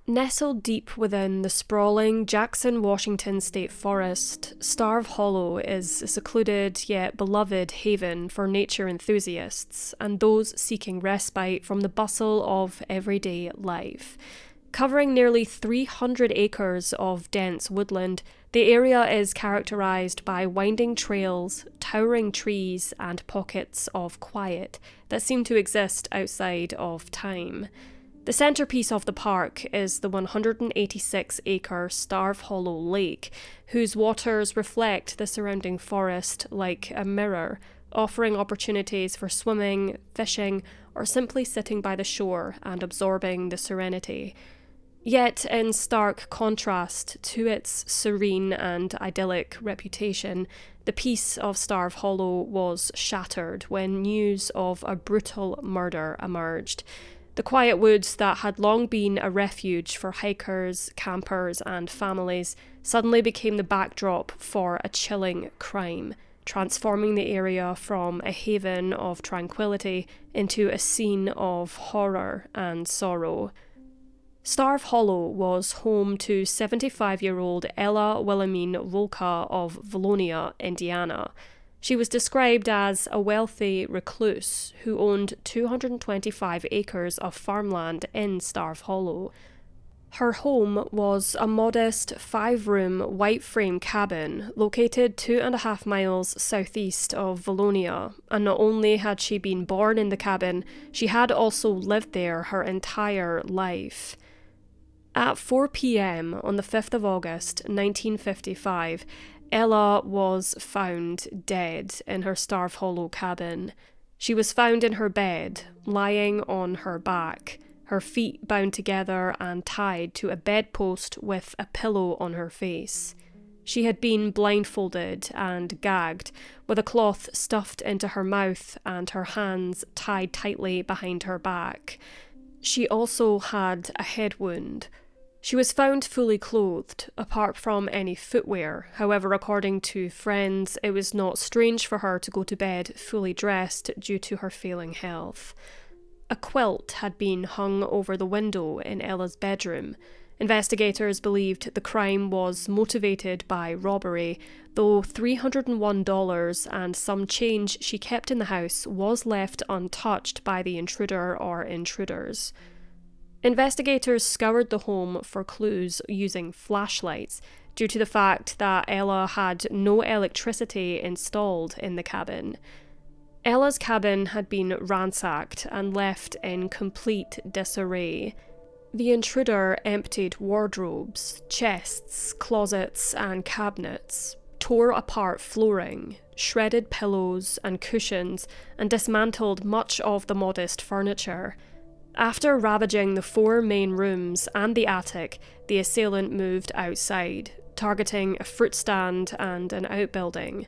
Nestled deep within the sprawling Jackson, Washington State Forest, Starve Hollow is a secluded yet beloved haven for nature enthusiasts and those seeking respite from the bustle of everyday life. Covering nearly 300 acres of dense woodland, the area is characterized by winding trails, towering trees, and pockets of quiet that seem to exist outside of time. The centerpiece of the park is the 186-acre Starve Hollow Lake, whose waters reflect the surrounding forest like a mirror, offering opportunities for swimming, fishing, or simply sitting by the shore and absorbing the serenity. Yet, in stark contrast to its serene and idyllic reputation, the peace of Starve Hollow was shattered when news of a brutal murder emerged. The quiet woods that had long been a refuge for hikers, campers, and families suddenly became the backdrop for a chilling crime, transforming the area from a haven of tranquility into a scene of horror and sorrow. Starve Hollow was home to 75-year-old Ella Wilhelmine Volka of Valonia, Indiana. She was described as a wealthy recluse who owned 225 acres of farmland in Starve Hollow. Her home was a modest 5-room white frame cabin located 2.5 miles southeast of Valonia, and not only had she been born in the cabin, she had also lived there her entire life. At 4 p.m. on the 5th of August, 1955, Ella was found dead in her Starve Hollow cabin. She was found in her bed, lying on her back, her feet bound together and tied to a bedpost with a pillow on her face. She had been blindfolded and gagged, with a cloth stuffed into her mouth and her hands tied tightly behind her back. She also had a head wound. She was found fully clothed, apart from any footwear. However, according to friends, it was not strange for her to go to bed fully dressed due to her failing health. A quilt had been hung over the window in Ella's bedroom. Investigators believed the crime was motivated by robbery, though $301 and some change she kept in the house was left untouched by the intruder or intruders. Investigators scoured the home for clues using flashlights due to the fact that Ella had no electricity installed in the cabin. Ella's cabin had been ransacked and left in complete disarray. The intruder emptied wardrobes, chests, closets, and cabinets, tore apart flooring, shredded pillows and cushions, and dismantled much of the modest furniture. After ravaging the 4 main rooms and the attic, the assailant moved outside, targeting a fruit stand and an outbuilding.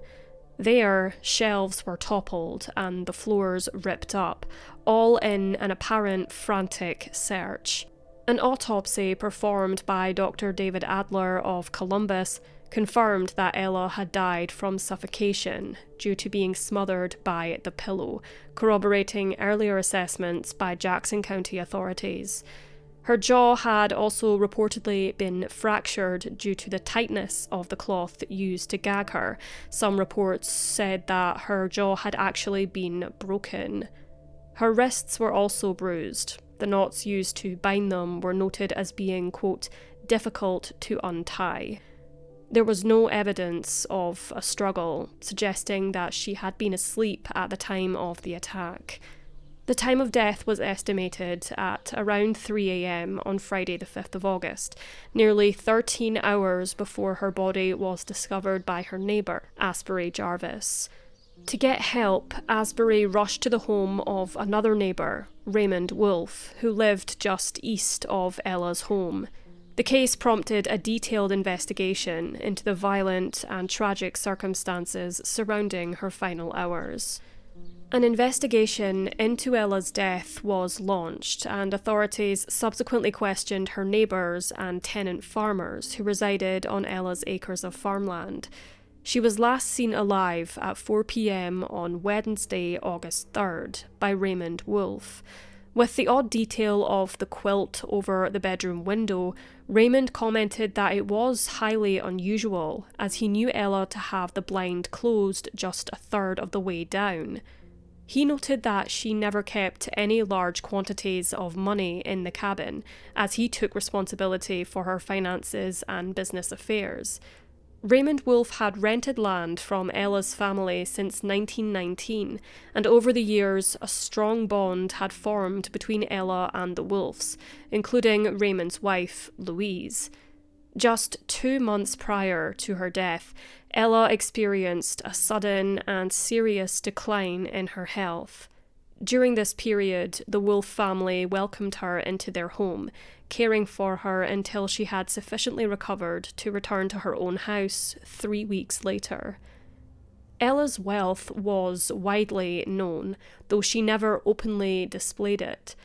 There, shelves were toppled and the floors ripped up, all in an apparent frantic search. An autopsy performed by Dr. David Adler of Columbus confirmed that Ella had died from suffocation due to being smothered by the pillow, corroborating earlier assessments by Jackson County authorities. Her jaw had also reportedly been fractured due to the tightness of the cloth used to gag her. Some reports said that her jaw had actually been broken. Her wrists were also bruised. The knots used to bind them were noted as being, quote, difficult to untie. There was no evidence of a struggle, suggesting that she had been asleep at the time of the attack. The time of death was estimated at around 3 a.m. on Friday the 5th of August, nearly 13 hours before her body was discovered by her neighbour, Asbury Jarvis. To get help, Asbury rushed to the home of another neighbour, Raymond Wolfe, who lived just east of Ella's home. The case prompted a detailed investigation into the violent and tragic circumstances surrounding her final hours. An investigation into Ella's death was launched, and authorities subsequently questioned her neighbours and tenant farmers who resided on Ella's acres of farmland. She was last seen alive at 4 p.m. on Wednesday, August 3rd, by Raymond Wolfe. With the odd detail of the quilt over the bedroom window, Raymond commented that it was highly unusual, as he knew Ella to have the blind closed just a third of the way down. He noted that she never kept any large quantities of money in the cabin, as he took responsibility for her finances and business affairs. Raymond Wolfe had rented land from Ella's family since 1919, and over the years a strong bond had formed between Ella and the Wolfes, including Raymond's wife, Louise. Just 2 months prior to her death, Ella experienced a sudden and serious decline in her health. During this period, the Wolfe family welcomed her into their home, caring for her until she had sufficiently recovered to return to her own house 3 weeks later. Ella's wealth was widely known, though she never openly displayed it.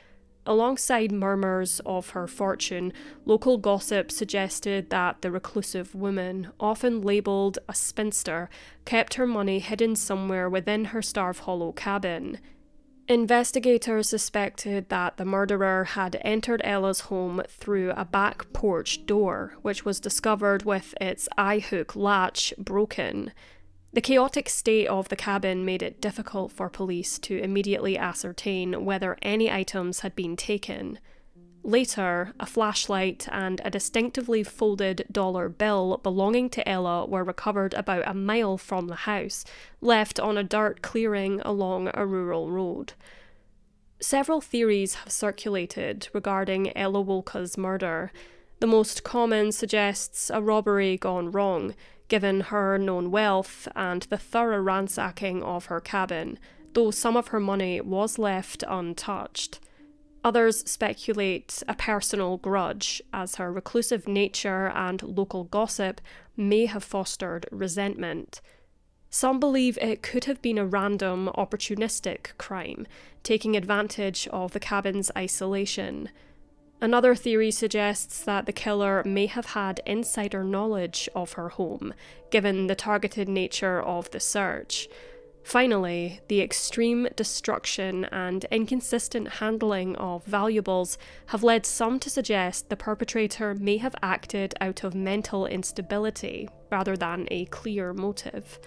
Alongside murmurs of her fortune, local gossip suggested that the reclusive woman, often labelled a spinster, kept her money hidden somewhere within her Starve Hollow cabin. Investigators suspected that the murderer had entered Ella's home through a back porch door, which was discovered with its eye-hook latch broken. The chaotic state of the cabin made it difficult for police to immediately ascertain whether any items had been taken. Later, a flashlight and a distinctively folded dollar bill belonging to Ella were recovered about a mile from the house, left on a dirt clearing along a rural road. Several theories have circulated regarding Ella Wolke's murder. The most common suggests a robbery gone wrong, given her known wealth and the thorough ransacking of her cabin, though some of her money was left untouched. Others speculate a personal grudge, as her reclusive nature and local gossip may have fostered resentment. Some believe it could have been a random, opportunistic crime, taking advantage of the cabin's isolation. Another theory suggests that the killer may have had insider knowledge of her home, given the targeted nature of the search. Finally, the extreme destruction and inconsistent handling of valuables have led some to suggest the perpetrator may have acted out of mental instability rather than a clear motive.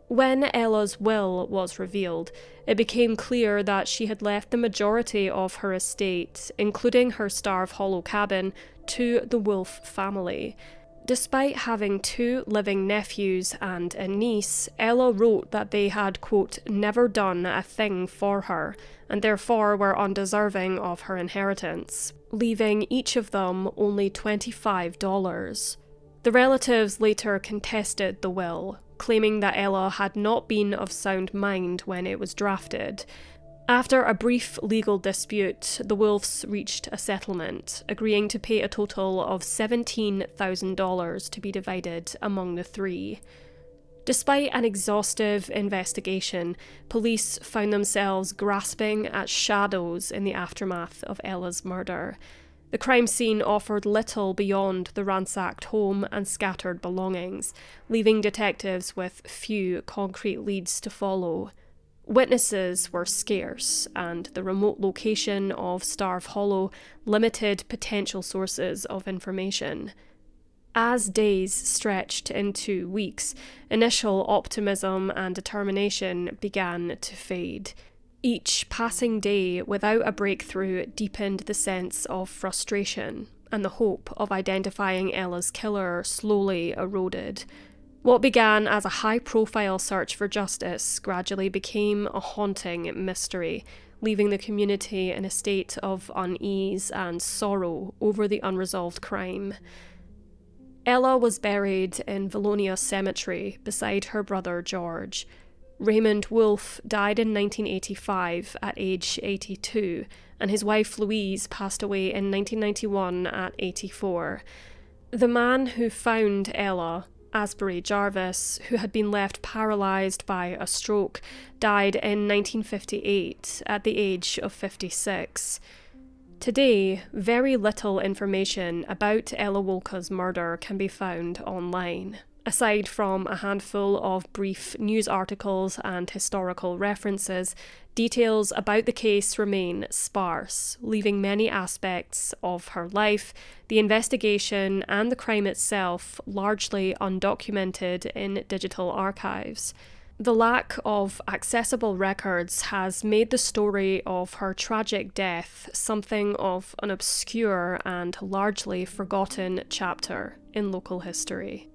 When Ella's will was revealed, it became clear that she had left the majority of her estate, including her Starve Hollow cabin, to the Wolfe family. Despite having 2 living nephews and a niece, Ella wrote that they had, quote, never done a thing for her, and therefore were undeserving of her inheritance, leaving each of them only $25. The relatives later contested the will, claiming that Ella had not been of sound mind when it was drafted. After a brief legal dispute, the Wolfes reached a settlement, agreeing to pay a total of $17,000 to be divided among the 3. Despite an exhaustive investigation, police found themselves grasping at shadows in the aftermath of Ella's murder. The crime scene offered little beyond the ransacked home and scattered belongings, leaving detectives with few concrete leads to follow. Witnesses were scarce, and the remote location of Starve Hollow limited potential sources of information. As days stretched into weeks, initial optimism and determination began to fade. Each passing day without a breakthrough deepened the sense of frustration, and the hope of identifying Ella's killer slowly eroded. What began as a high-profile search for justice gradually became a haunting mystery, leaving the community in a state of unease and sorrow over the unresolved crime. Ella was buried in Valonia Cemetery beside her brother George. Raymond Wolfe died in 1985 at age 82, and his wife Louise passed away in 1991 at 84. The man who found Ella, Asbury Jarvis, who had been left paralysed by a stroke, died in 1958 at the age of 56. Today, very little information about Ella Wolke's murder can be found online, Aside from a handful of brief news articles and historical references, details about the case remain sparse, leaving many aspects of her life, the investigation, and the crime itself largely undocumented in digital archives. The lack of accessible records has made the story of her tragic death something of an obscure and largely forgotten chapter in local history.